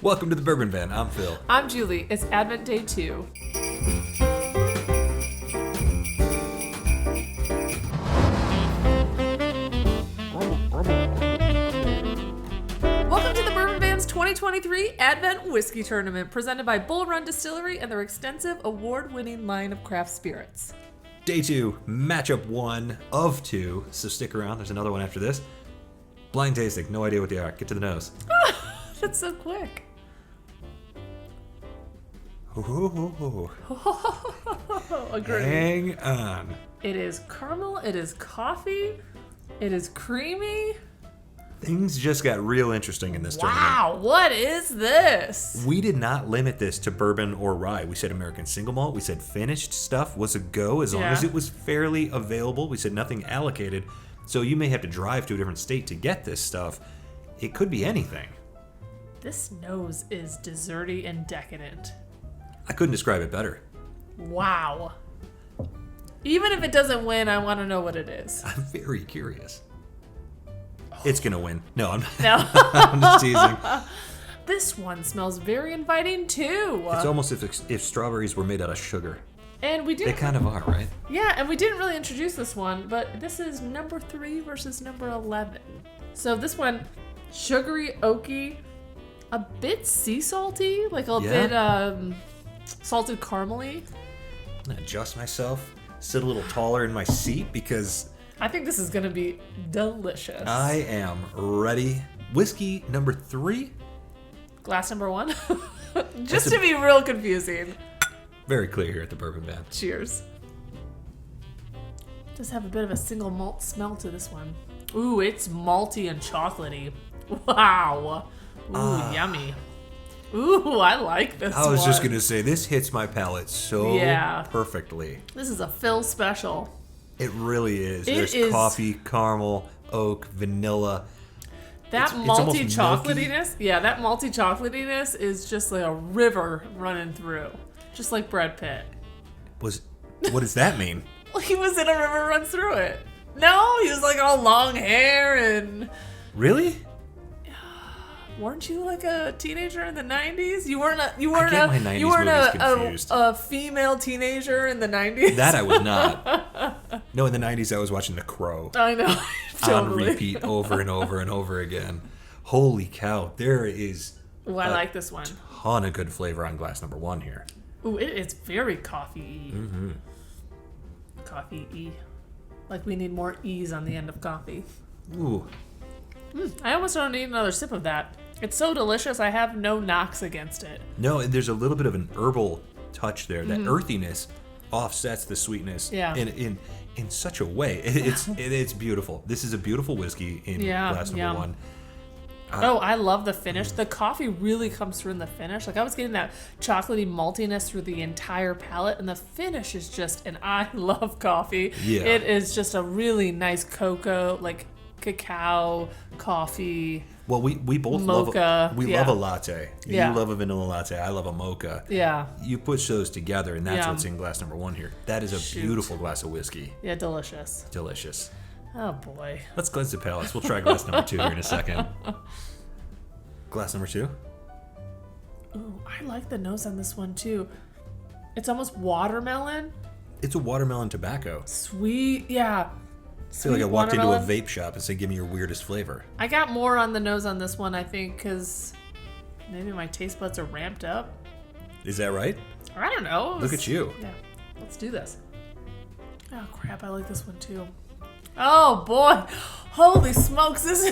Welcome to the Bourbon Van. I'm Phil. I'm Julie. It's Advent Day 2. Welcome to the Bourbon Van's 2023 Advent Whiskey Tournament, presented by Bull Run Distillery and their extensive award-winning line of craft spirits. Day 2, matchup 1 of 2. So stick around. There's another one after this. Blind tasting. No idea what they are. Get to the nose. That's so quick. Ooh. Agreed. Hang on. It is caramel. It is coffee. It is creamy. Things just got real interesting in this tournament. Wow, what is this? We did not limit this to bourbon or rye. We said American single malt. We said finished stuff was a go as long as it was fairly available. We said nothing allocated. So you may have to drive to a different state to get this stuff. It could be anything. This nose is desserty and decadent. I couldn't describe it better. Wow. Even if it doesn't win, I want to know what it is. I'm very curious. It's going to win. No, I'm not. No. I'm just teasing. This one smells very inviting too. It's almost if strawberries were made out of sugar. And we didn't. They kind of are, right? Yeah, and we didn't really introduce this one, but this is number 3 versus number 11. So this one, sugary, oaky, a bit sea salty, like a bit salted caramely. I'm going to adjust myself, sit a little taller in my seat because I think this is going to be delicious. I am ready. Whiskey number 3. Glass number 1. Just to be real confusing. Very clear here at the Bourbon Van. Cheers. Does have a bit of a single malt smell to this one. Ooh, it's malty and chocolatey. Wow. Ooh, yummy. Ooh, I like this one. I was just going to say, this hits my palate so perfectly. This is a Phil special. It really is. There's coffee, caramel, oak, vanilla. That malty it's chocolatiness, that malty chocolatiness is just like a river running through. Just like Brad Pitt. What does that mean? Well, he was in a river runs through it. No, he was like all long hair and... Really? Weren't you like a teenager in the 90s? You weren't a female teenager in the 90s? That I was not. No, in the 90s I was watching The Crow. I know. Totally. On repeat over and over and over again. Holy cow. There is Ooh, I like this one. Ton of good flavor on glass number 1 here. Ooh, it's very coffee-y. Mm-hmm. Coffee-y. Like we need more E's on the end of coffee. Ooh. I almost don't need another sip of that. It's so delicious, I have no knocks against it. No, there's a little bit of an herbal touch there. That earthiness offsets the sweetness in such a way. It's beautiful. This is a beautiful whiskey in glass number 1. I love the finish. The coffee really comes through in the finish. Like I was getting that chocolatey maltiness through the entire palate, and the finish is just, and I love coffee. Yeah. It is just a really nice cocoa, like cacao, coffee. Well, we both mocha. love a latte. You love a vanilla latte. I love a mocha. Yeah. You push those together, and that's what's in glass number 1 here. That is a beautiful glass of whiskey. Yeah, delicious. Delicious. Oh, boy. Let's cleanse the palates. We'll try glass number 2 here in a second. Glass number 2? Ooh, I like the nose on this one, too. It's almost watermelon. It's a watermelon tobacco. Sweet, yeah. I feel like I walked into a vape shop and said, give me your weirdest flavor. I got more on the nose on this one, I think, because maybe my taste buds are ramped up. Is that right? Or I don't know. Look at you. Yeah, let's do this. Oh, crap, I like this one, too. Oh, boy. Holy smokes.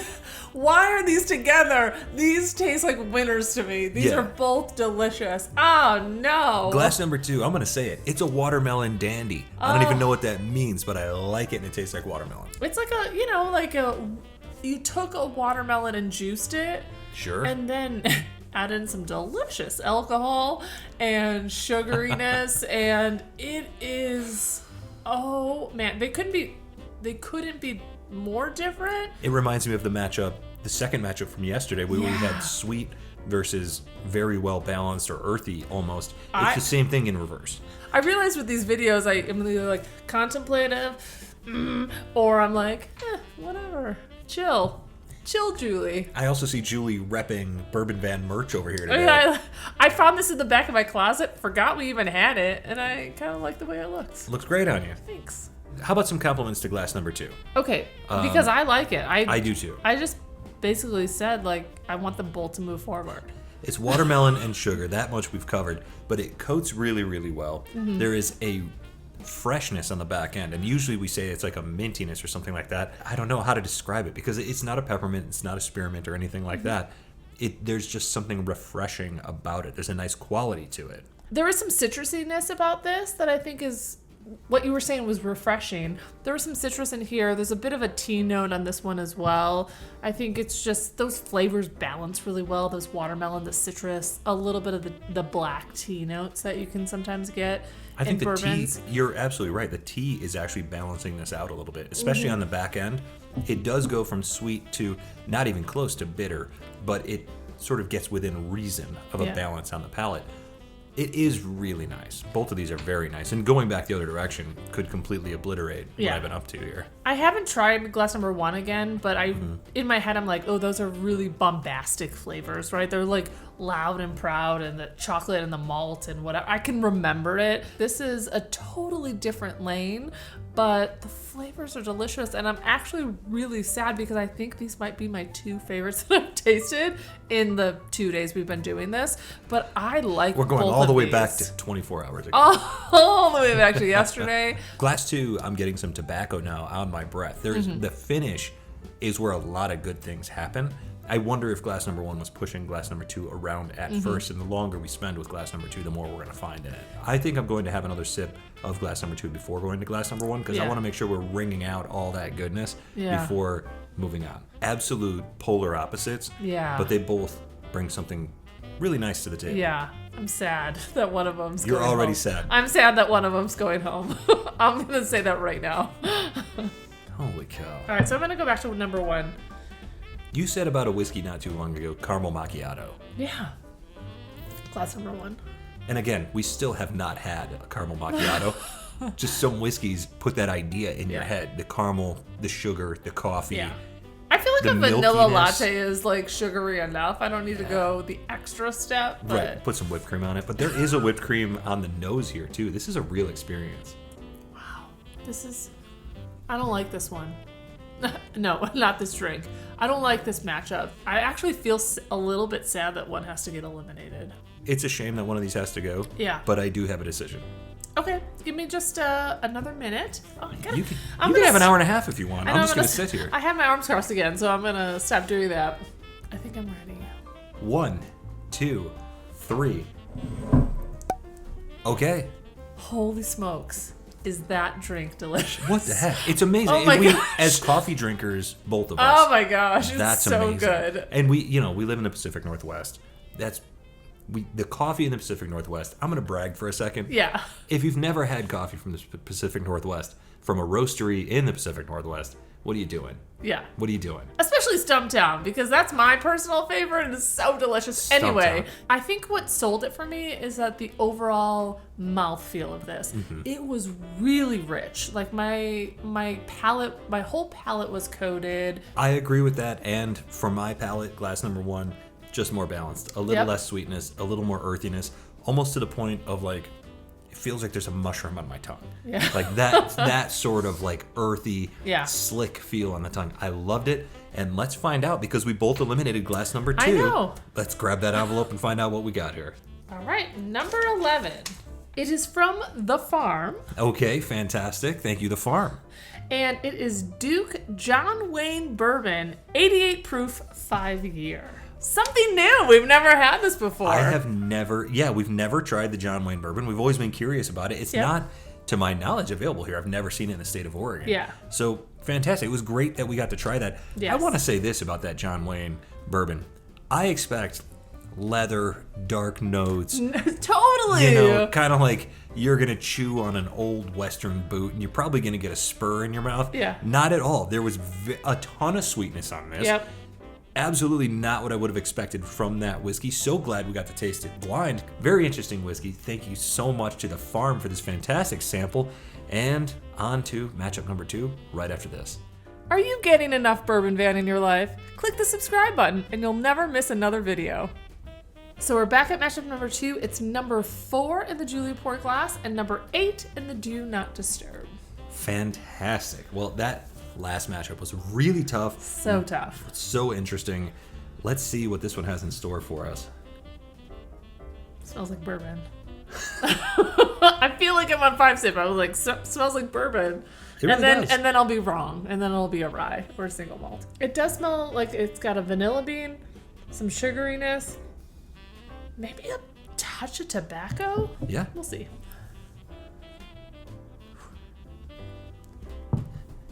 Why are these together? These taste like winners to me. These are both delicious. Oh, no. Glass number 2, I'm going to say it. It's a watermelon dandy. I don't even know what that means, but I like it and it tastes like watermelon. It's like you took a watermelon and juiced it. Sure. And then add in some delicious alcohol and sugariness. And it is, oh, man. They couldn't be more different. It reminds me of the second matchup from yesterday where we had sweet versus very well balanced or earthy almost. It's the same thing in reverse. I realize with these videos I am either like contemplative or I'm like, whatever, chill. Chill, Julie. I also see Julie repping Bourbon Van merch over here today. Yeah, I found this in the back of my closet, forgot we even had it, and I kind of like the way it looks. Looks great on you. Thanks. How about some compliments to glass number 2? Okay, because I like it. I do too. I just basically said, like, I want them both to move forward. It's watermelon and sugar. That much we've covered. But it coats really, really well. Mm-hmm. There is a freshness on the back end. And usually we say it's like a mintiness or something like that. I don't know how to describe it because it's not a peppermint. It's not a spearmint or anything like that. There's just something refreshing about it. There's a nice quality to it. There is some citrusiness about this that I think is... What you were saying was refreshing. There was some citrus in here. There's a bit of a tea note on this one as well. I think it's just those flavors balance really well. Those watermelon, the citrus, a little bit of the black tea notes that you can sometimes get I think in the bourbons. tea, you're absolutely right. The tea is actually balancing this out a little bit, especially on the back end. It does go from sweet to not even close to bitter, but it sort of gets within reason of a balance on the palate. It is really nice. Both of these are very nice. And going back the other direction could completely obliterate what I've been up to here. I haven't tried glass number 1 again, but in my head I'm like, oh, those are really bombastic flavors, right? They're like loud and proud, and the chocolate and the malt and whatever. I can remember it. This is a totally different lane, but the flavors are delicious, and I'm actually really sad because I think these might be my 2 favorites that I've tasted in the 2 days we've been doing this. But I like We're going both all the of way these. back to 24 hours ago. All the way back to yesterday. Glass 2, I'm getting some tobacco now on my breath. There's the finish is where a lot of good things happen. I wonder if glass number 1 was pushing glass number 2 around at first, and the longer we spend with glass number 2, the more we're going to find in it. I think I'm going to have another sip of glass number 2 before going to glass number 1 because I want to make sure we're wringing out all that goodness before moving on. Absolute polar opposites, but they both bring something really nice to the table. Yeah, I'm sad that one of them's You're going already home. sad. I'm sad that one of them's going home. I'm going to say that right now. Holy cow. All right, so I'm going to go back to number 1. You said about a whiskey not too long ago, caramel macchiato. Yeah. Glass number 1. And again, we still have not had a caramel macchiato. Just some whiskeys put that idea in your head. The caramel, the sugar, the coffee. Yeah. I feel like The a vanilla milkiness. latte is like sugary enough. I don't need to go the extra step. But Right, put some whipped cream on it. But there is a whipped cream on the nose here, too. This is a real experience. wow, I don't like this one. No, not this drink. I don't like this matchup. I actually feel a little bit sad that one has to get eliminated. It's a shame that one of these has to go. Yeah. But I do have a decision. Okay, give me just another minute. Oh my god. You can have an hour and a half if you want. I'm just going to sit here. I have my arms crossed again, so I'm going to stop doing that. I think I'm ready. 1, 2, 3. Okay. Holy smokes. Is that drink delicious? What the heck? It's amazing. Oh my And gosh. as coffee drinkers, both of us. Oh my gosh, it's That's so amazing. good. And we live in the Pacific Northwest. The coffee in the Pacific Northwest. I'm going to brag for a second. Yeah. If you've never had coffee from the Pacific Northwest, from a roastery in the Pacific Northwest, what are you doing? Yeah. What are you doing? Especially Stumptown, because that's my personal favorite and it's so delicious. Stumptown. Anyway, I think what sold it for me is that the overall mouthfeel of this. It was really rich. Like my whole palate was coated. I agree with that. And for my palate, glass number 1, just more balanced. A little less sweetness, a little more earthiness, almost to the point of like, it feels like there's a mushroom on my tongue. Yeah. Like that sort of like earthy, Yeah. slick feel on the tongue. I loved it. And let's find out because we both eliminated glass number 2. I know. Let's grab that envelope and find out what we got here. All right, number 11. It is from The Farm. Okay, fantastic. Thank you, The Farm. And it is Duke John Wayne Bourbon, 88 proof, 5-year. Something new. We've never had this before. We've never tried the John Wayne Bourbon. We've always been curious about it. It's not, to my knowledge, available here. I've never seen it in the state of Oregon. Yeah. So, fantastic. It was great that we got to try that. Yes. I want to say this about that John Wayne Bourbon. I expect leather, dark notes. Totally. Kind of like you're going to chew on an old Western boot and you're probably going to get a spur in your mouth. Yeah. Not at all. There was a ton of sweetness on this. Yep. Absolutely not what I would have expected from that whiskey. So glad we got to taste it blind. Very interesting whiskey. Thank you so much to The Farm for this fantastic sample. And on to matchup number 2 right after this. Are you getting enough bourbon van in your life? Click the subscribe button and you'll never miss another video. So we're back at matchup number 2. It's number 4 in the Julia Port glass and number 8 in the Do Not Disturb. Fantastic. Well, that last matchup was really tough. So tough. So interesting. Let's see what this one has in store for us. Smells like bourbon. I feel like I'm on 5-sip. I was like, smells like bourbon. Really does. And then I'll be wrong. And then it'll be a rye or a single malt. It does smell like it's got a vanilla bean, some sugariness, maybe a touch of tobacco. Yeah. We'll see.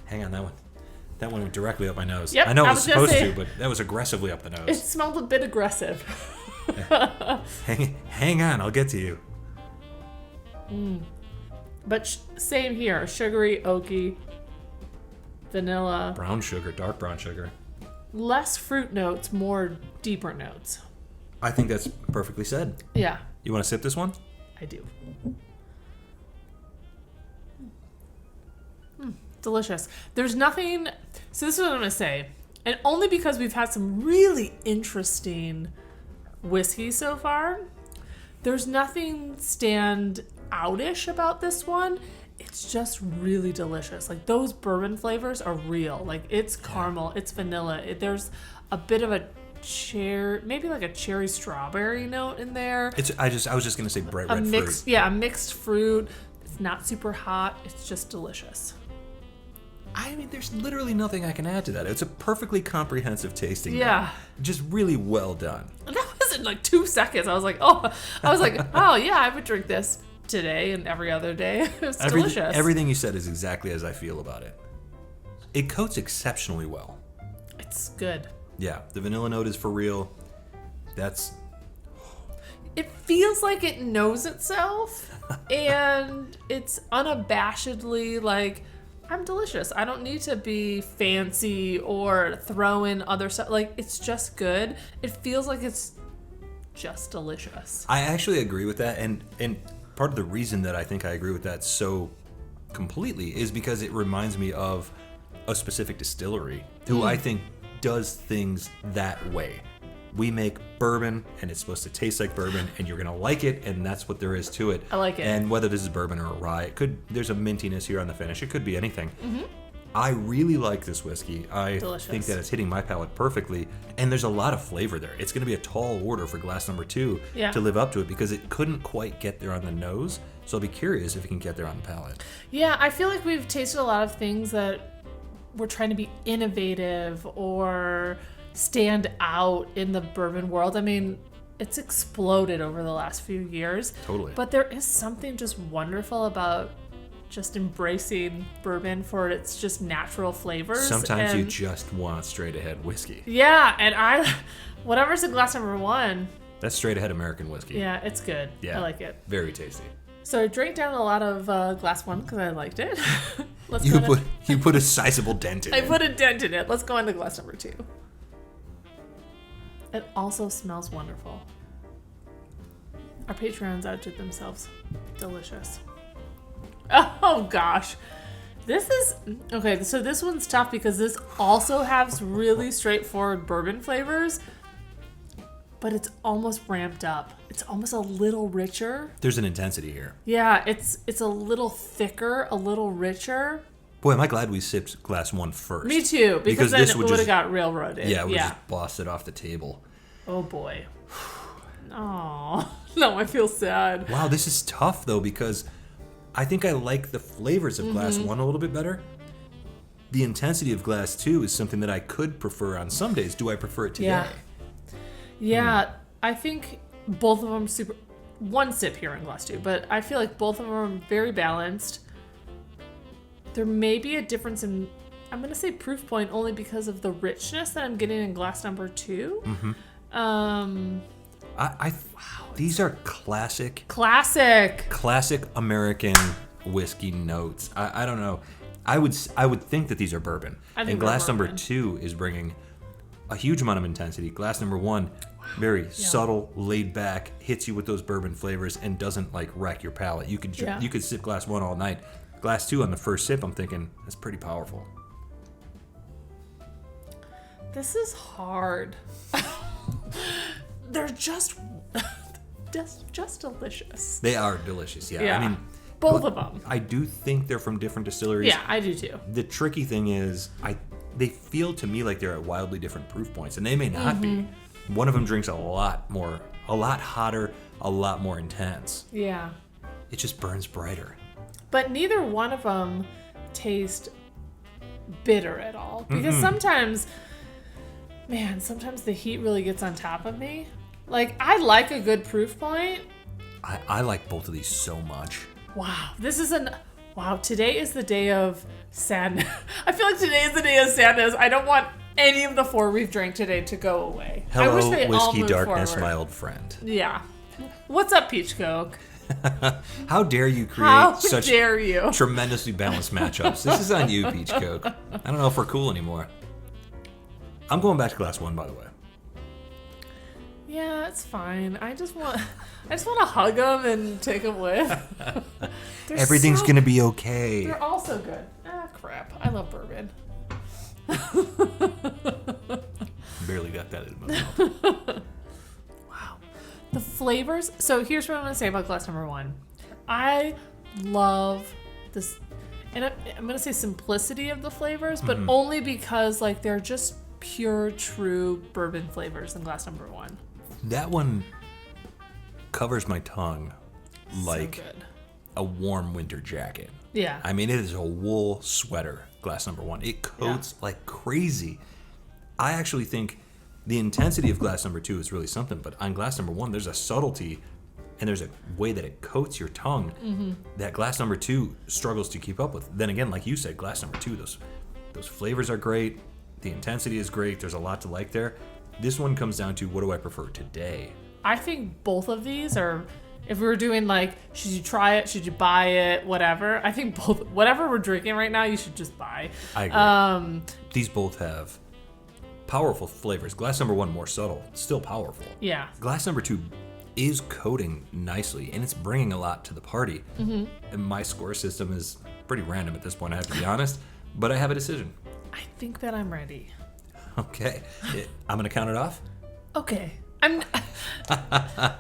Hang on, that one went directly up my nose. Yep, I know it was supposed say, to, but that was aggressively up the nose. It smelled a bit aggressive. Hang on, I'll get to you. But same here. Sugary, oaky, vanilla. Brown sugar, dark brown sugar. Less fruit notes, more deeper notes. I think that's perfectly said. Yeah. You want to sip this one? I do. Delicious. There's nothing. So this is what I'm going to say. And only because we've had some really interesting whiskey so far. There's nothing stand outish about this one. It's just really delicious. Like those bourbon flavors are real. Like it's caramel, it's vanilla. There's a bit of a maybe like a cherry strawberry note in there. I was just gonna say bright red fruit. Yeah, a mixed fruit. It's not super hot. It's just delicious. I mean, there's literally nothing I can add to that. It's a perfectly comprehensive tasting. Yeah. note. Just really well done. And that was in like 2 seconds. I was like, oh yeah, I would drink this today and every other day. It was delicious. Everything you said is exactly as I feel about it. It coats exceptionally well. It's good. Yeah, the vanilla note is for real. It feels like it knows itself, and it's unabashedly like, I'm delicious. I don't need to be fancy or throw in other stuff. Like, it's just good. It feels like it's just delicious. I actually agree with that, and part of the reason that I think I agree with that so completely is because it reminds me of a specific distillery who I think does things that way. We make bourbon, and it's supposed to taste like bourbon, and you're gonna like it, and that's what there is to it. I like it. And whether this is bourbon or a rye, there's a mintiness here on the finish. It could be anything. Mm-hmm. I really like this whiskey. I think that it's hitting my palate perfectly, and there's a lot of flavor there. It's gonna be a tall order for glass number 2 to live up to it because it couldn't quite get there on the nose. So I'll be curious if it can get there on the palate. Yeah, I feel like we've tasted a lot of things that we're trying to be innovative or stand out in the bourbon world. I mean, it's exploded over the last few years. Totally. But there is something just wonderful about just embracing bourbon for its just natural flavors. Sometimes you just want straight ahead whiskey. Yeah, and whatever's in glass number 1. That's straight ahead American whiskey. Yeah, it's good. Yeah, I like it. Very tasty. So I drank down a lot of glass 1 because I liked it. You put a sizable dent in it. I put a dent in it. Let's go on to glass number 2. It also smells wonderful. Our Patreons outdid themselves. Delicious. Oh gosh. This is okay, so this one's tough because this also has really straightforward bourbon flavors, but it's almost ramped up. It's almost a little richer. There's an intensity here. Yeah, it's a little thicker, a little richer. Boy, am I glad we sipped glass 1 first. Me too, because then this it would have got railroaded. Yeah, we just bossed it off the table. Oh boy. Oh, no, I feel sad. Wow, this is tough though because I think I like the flavors of glass 1 a little bit better. The intensity of glass 2 is something that I could prefer on some days. Do I prefer it today? Yeah, I think both of them super. One sip here in glass 2, but I feel like both of them are very balanced. There may be a difference in, I'm going to say proof point only because of the richness that I'm getting in glass number 2. Mm-hmm. These are classic American whiskey notes. I don't know. I would think that these are bourbon. And glass number 2 is bringing a huge amount of intensity. Glass number 1, very subtle, laid back, hits you with those bourbon flavors and doesn't like wreck your palate. You could sip glass 1 all night. Glass 2 on the first sip, I'm thinking that's pretty powerful. This is hard. They're just delicious. They are delicious, yeah. Yeah. I mean, both of them. I do think they're from different distilleries. Yeah, I do too. The tricky thing is, they feel to me like they're at wildly different proof points, and they may not be. One of them drinks a lot hotter, a lot more intense. Yeah. It just burns brighter. But neither one of them taste bitter at all. Because sometimes the heat really gets on top of me. Like, I like a good proof point. I like both of these so much. Wow. Today is the day of sadness. I feel like today is the day of sadness. I don't want any of the 4 we've drank today to go away. Hello, I wish they all whiskey moved darkness, forward. my old friend. Yeah. What's up, Peach Coke? How dare you create such dare you? tremendously balanced matchups? This is on you, Peach Coke. I don't know if we're cool anymore. I'm going back to glass 1, by the way. Yeah, it's fine. I just want to hug them and take them with. Everything's gonna be okay. They're all so good. Ah, crap. I love bourbon. Barely got that in my mouth. Wow. The flavors. So here's what I'm going to say about glass number 1. I love this, and I'm going to say simplicity of the flavors, but only because like they're just pure, true bourbon flavors in glass number 1. That one covers my tongue like So good. a warm winter jacket. Yeah. I mean, it is a wool sweater, glass number 1. It coats like crazy. I actually think the intensity of glass number 2 is really something, but on glass number 1, there's a subtlety and there's a way that it coats your tongue that glass number 2 struggles to keep up with. Then again, like you said, glass number 2, those flavors are great. The intensity is great. There's a lot to like there. This one comes down to, what do I prefer today? I think both of these are, if we were doing like, should you try it, should you buy it, whatever, I think both, whatever we're drinking right now, you should just buy. I agree. These both have powerful flavors. Glass number 1 more subtle, still powerful. Yeah. Glass number 2 is coating nicely, and it's bringing a lot to the party. And my score system is pretty random at this point, I have to be honest, but I have a decision. I think that I'm ready. Okay. I'm going to count it off. Okay. I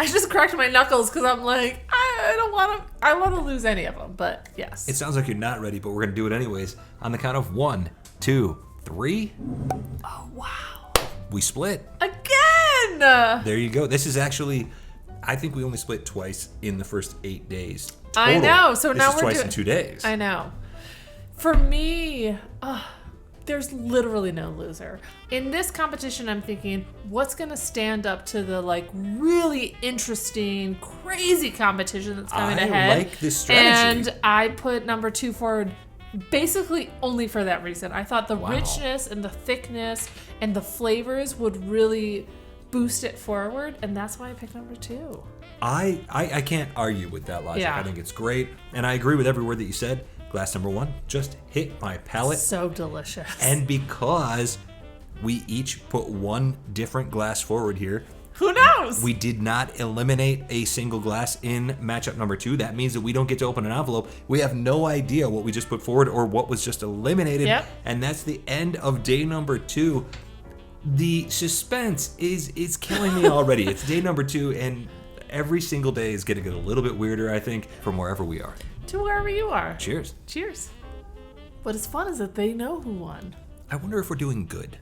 just cracked my knuckles because I'm like, I want to lose any of them, but yes. It sounds like you're not ready, but we're going to do it anyways. On the count of 1, 2, 3. Oh, wow. We split. Again! There you go. This is actually, I think we only split twice in the first 8 days. Total. I know. So this now is we're twice doing in 2 days. I know. For me, there's literally no loser. In this competition, I'm thinking, what's going to stand up to the like really interesting, crazy competition that's coming ahead? I like this strategy. And I put number 2 forward basically only for that reason. I thought the richness and the thickness and the flavors would really boost it forward, and that's why I picked number 2. I can't argue with that logic. Yeah. I think it's great, and I agree with every word that you said. Glass number 1 just hit my palate. So delicious. And because we each put one different glass forward here, who knows? we did not eliminate a single glass in matchup number 2. That means that we don't get to open an envelope. We have no idea what we just put forward or what was just eliminated. Yep. And that's the end of day number 2. The suspense is killing me already. It's day number 2, and every single day is going to get a little bit weirder, I think, from wherever we are. To wherever you are. Cheers. Cheers. What is fun is that they know who won. I wonder if we're doing good.